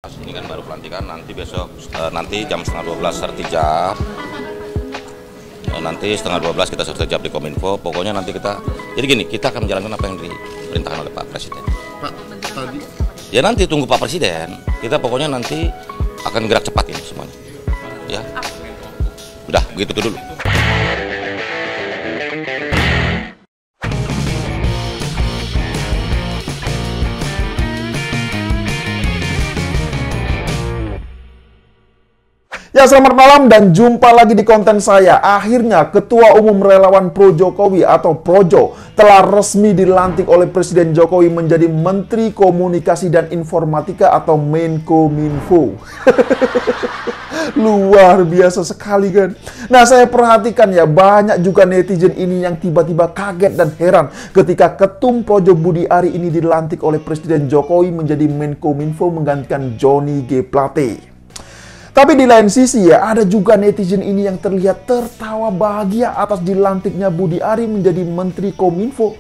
Ini kan baru pelantikan, nanti besok nanti jam setengah 12 sertijab. Nanti setengah 12 kita sertijab di Kominfo. Pokoknya nanti jadi gini, kita akan menjalankan apa yang diperintahkan oleh Pak Presiden. Pak, tadi Ya nanti tunggu Pak Presiden. Kita pokoknya nanti akan gerak cepat ini semuanya. Ya, udah begitu dulu. Ya, selamat malam dan jumpa lagi di konten saya. Akhirnya Ketua Umum Relawan Pro Jokowi atau Projo telah resmi dilantik oleh Presiden Jokowi menjadi Menteri Komunikasi dan Informatika atau Menkominfo. Luar biasa sekali kan. Nah, saya perhatikan ya, banyak juga netizen ini yang tiba-tiba kaget dan heran ketika Ketum Projo Budi Ari ini dilantik oleh Presiden Jokowi menjadi Menkominfo menggantikan Johnny G. Plate. Tapi di lain sisi ya, ada juga netizen ini yang terlihat tertawa bahagia atas dilantiknya Budi Ari menjadi Menteri Kominfo.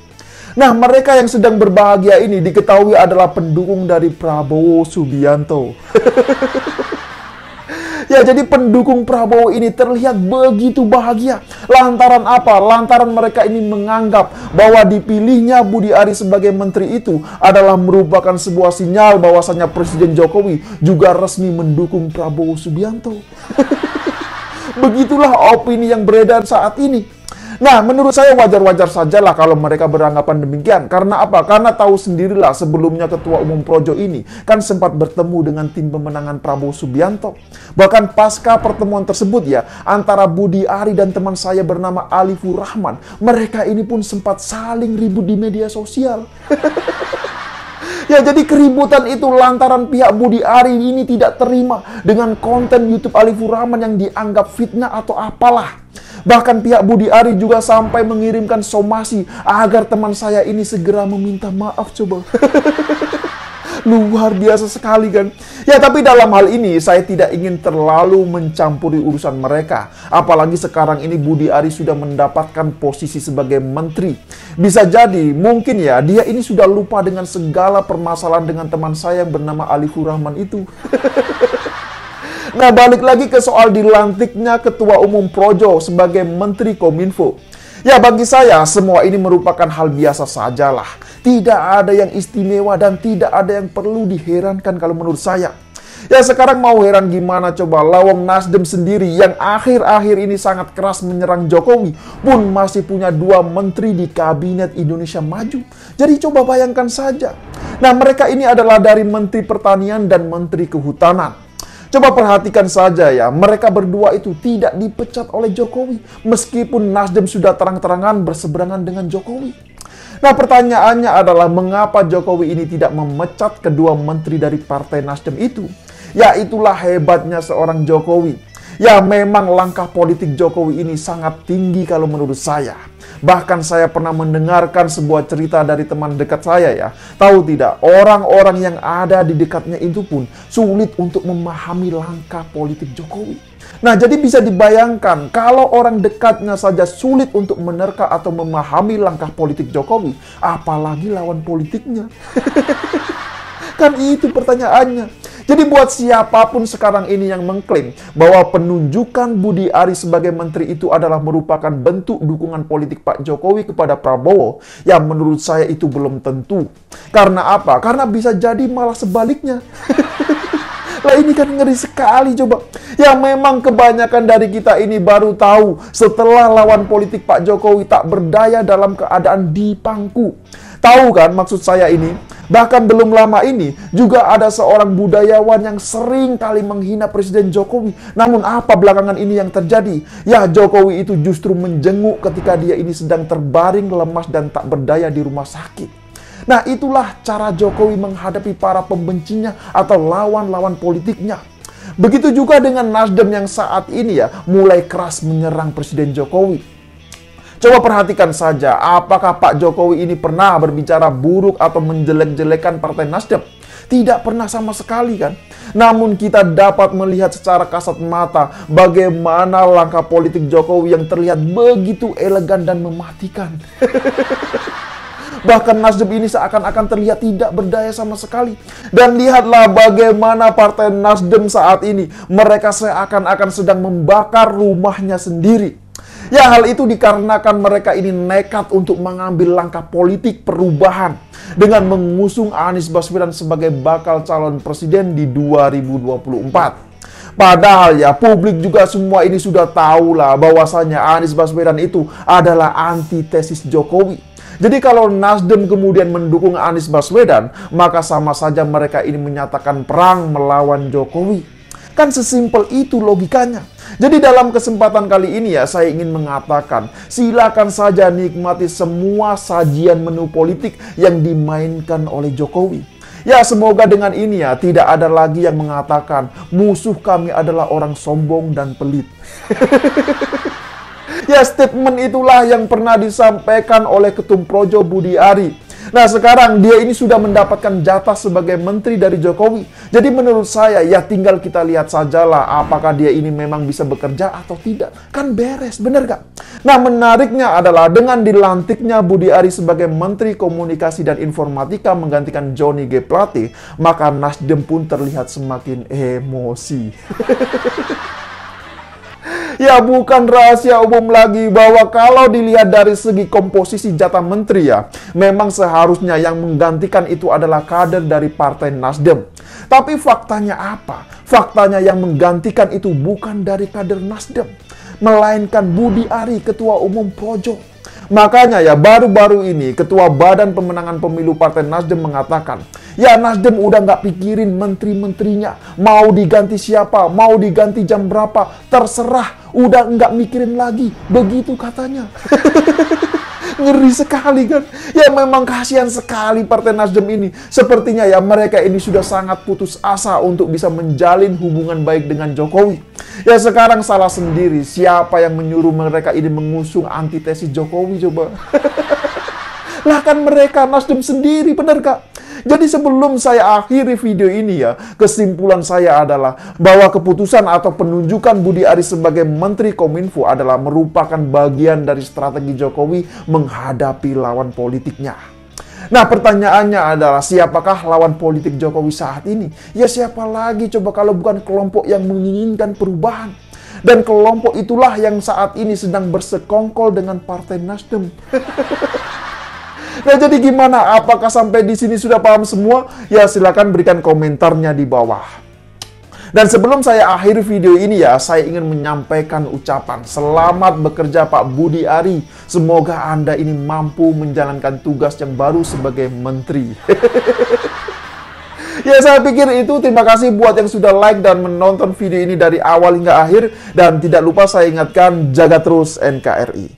Nah, mereka yang sedang berbahagia ini diketahui adalah pendukung dari Prabowo Subianto. Ya, jadi pendukung Prabowo ini terlihat begitu bahagia. Lantaran apa? Lantaran mereka ini menganggap bahwa dipilihnya Budi Ari sebagai menteri itu adalah merupakan sebuah sinyal bahwasannya Presiden Jokowi juga resmi mendukung Prabowo Subianto. Begitulah opini yang beredar saat ini. Nah, menurut saya wajar-wajar sajalah kalau mereka beranggapan demikian. Karena apa? Karena tahu sendirilah sebelumnya Ketua Umum Projo ini kan sempat bertemu dengan tim pemenangan Prabowo Subianto. Bahkan pasca pertemuan tersebut ya, antara Budi Ari dan teman saya bernama Alifur Rahman, mereka ini pun sempat saling ribut di media sosial. Ya, jadi keributan itu lantaran pihak Budi Ari ini tidak terima dengan konten YouTube Alifur Rahman yang dianggap fitnah atau apalah. Bahkan pihak Budi Ari juga sampai mengirimkan somasi agar teman saya ini segera meminta maaf coba. Luar biasa sekali kan. Ya, tapi dalam hal ini saya tidak ingin terlalu mencampuri urusan mereka. Apalagi sekarang ini Budi Ari sudah mendapatkan posisi sebagai menteri. Bisa jadi mungkin ya dia ini sudah lupa dengan segala permasalahan dengan teman saya yang bernama Alifur Rahman itu. Nah, balik lagi ke soal dilantiknya Ketua Umum Projo sebagai Menteri Kominfo. Ya, bagi saya semua ini merupakan hal biasa sajalah. Tidak ada yang istimewa dan tidak ada yang perlu diherankan kalau menurut saya. Ya, sekarang mau heran gimana coba, lawang Nasdem sendiri yang akhir-akhir ini sangat keras menyerang Jokowi pun masih punya 2 menteri di Kabinet Indonesia Maju. Jadi coba bayangkan saja. Nah, mereka ini adalah dari Menteri Pertanian dan Menteri Kehutanan. Coba perhatikan saja ya, mereka berdua itu tidak dipecat oleh Jokowi meskipun Nasdem sudah terang-terangan berseberangan dengan Jokowi. Nah, pertanyaannya adalah mengapa Jokowi ini tidak memecat kedua menteri dari Partai Nasdem itu? Ya, itulah hebatnya seorang Jokowi. Ya, memang langkah politik Jokowi ini sangat tinggi kalau menurut saya. Bahkan saya pernah mendengarkan sebuah cerita dari teman dekat saya ya. Tahu tidak, orang-orang yang ada di dekatnya itu pun sulit untuk memahami langkah politik Jokowi. Nah, jadi bisa dibayangkan kalau orang dekatnya saja sulit untuk menerka atau memahami langkah politik Jokowi, apalagi lawan politiknya. Kan itu pertanyaannya. Jadi buat siapapun sekarang ini yang mengklaim bahwa penunjukan Budi Ari sebagai menteri itu adalah merupakan bentuk dukungan politik Pak Jokowi kepada Prabowo, ya menurut saya itu belum tentu. Karena apa? Karena bisa jadi malah sebaliknya. Lah, ini kan ngeri sekali coba. Ya, memang kebanyakan dari kita ini baru tahu setelah lawan politik Pak Jokowi tak berdaya dalam keadaan dipangku. Tahu kan maksud saya ini? Bahkan belum lama ini juga ada seorang budayawan yang sering kali menghina Presiden Jokowi. Namun apa belakangan ini yang terjadi? Ya, Jokowi itu justru menjenguk ketika dia ini sedang terbaring lemas dan tak berdaya di rumah sakit. Nah, itulah cara Jokowi menghadapi para pembencinya atau lawan-lawan politiknya. Begitu juga dengan Nasdem yang saat ini ya mulai keras menyerang Presiden Jokowi. Coba perhatikan saja, apakah Pak Jokowi ini pernah berbicara buruk atau menjelek-jelekan Partai Nasdem? Tidak pernah sama sekali kan? Namun kita dapat melihat secara kasat mata bagaimana langkah politik Jokowi yang terlihat begitu elegan dan mematikan. Bahkan Nasdem ini seakan-akan terlihat tidak berdaya sama sekali. Dan lihatlah bagaimana partai Nasdem saat ini. Mereka seakan-akan sedang membakar rumahnya sendiri. Ya, hal itu dikarenakan mereka ini nekat untuk mengambil langkah politik perubahan dengan mengusung Anies Baswedan sebagai bakal calon presiden di 2024. Padahal ya publik juga semua ini sudah tahu lah bahwasanya Anies Baswedan itu adalah antitesis Jokowi. Jadi kalau Nasdem kemudian mendukung Anies Baswedan, maka sama saja mereka ini menyatakan perang melawan Jokowi. Kan sesimpel itu logikanya. Jadi dalam kesempatan kali ini ya saya ingin mengatakan, silakan saja nikmati semua sajian menu politik yang dimainkan oleh Jokowi. Ya, semoga dengan ini ya tidak ada lagi yang mengatakan musuh kami adalah orang sombong dan pelit. Ya, statement itulah yang pernah disampaikan oleh Ketum Projo Budi Ari. Nah, sekarang dia ini sudah mendapatkan jatah sebagai menteri dari Jokowi. Jadi menurut saya ya tinggal kita lihat sajalah apakah dia ini memang bisa bekerja atau tidak. Kan beres, bener gak? Nah, menariknya adalah dengan dilantiknya Budi Ari sebagai Menteri Komunikasi dan Informatika menggantikan Johnny G. Plate, maka Nasdem pun terlihat semakin emosi. Ya, bukan rahasia umum lagi bahwa kalau dilihat dari segi komposisi jatah menteri ya, memang seharusnya yang menggantikan itu adalah kader dari Partai Nasdem. Tapi faktanya apa? Faktanya yang menggantikan itu bukan dari kader Nasdem, melainkan Budi Ari, Ketua Umum Projo. Makanya ya baru-baru ini Ketua Badan Pemenangan Pemilu Partai Nasdem mengatakan, ya Nasdem udah nggak pikirin menteri-menterinya, mau diganti siapa, mau diganti jam berapa, terserah, udah nggak mikirin lagi, begitu katanya. Ngeri sekali kan? Ya memang kasihan sekali Partai Nasdem ini. Sepertinya ya mereka ini sudah sangat putus asa untuk bisa menjalin hubungan baik dengan Jokowi. Ya sekarang salah sendiri siapa yang menyuruh mereka ini mengusung antitesis Jokowi coba. Lah kan mereka Nasdem sendiri, benar kak? Jadi sebelum saya akhiri video ini ya, kesimpulan saya adalah bahwa keputusan atau penunjukan Budi Ari sebagai Menteri Kominfo adalah merupakan bagian dari strategi Jokowi menghadapi lawan politiknya. Nah pertanyaannya adalah siapakah lawan politik Jokowi saat ini? Ya siapa lagi coba kalau bukan kelompok yang menginginkan perubahan. Dan kelompok itulah yang saat ini sedang bersekongkol dengan Partai Nasdem. Nah jadi gimana? Apakah sampai di sini sudah paham semua? Ya silakan berikan komentarnya di bawah. Dan sebelum saya akhiri video ini ya, saya ingin menyampaikan ucapan selamat bekerja Pak Budi Ari. Semoga Anda ini mampu menjalankan tugas yang baru sebagai menteri. Ya saya pikir itu. Terima kasih buat yang sudah like dan menonton video ini dari awal hingga akhir. Dan tidak lupa saya ingatkan, jaga terus NKRI.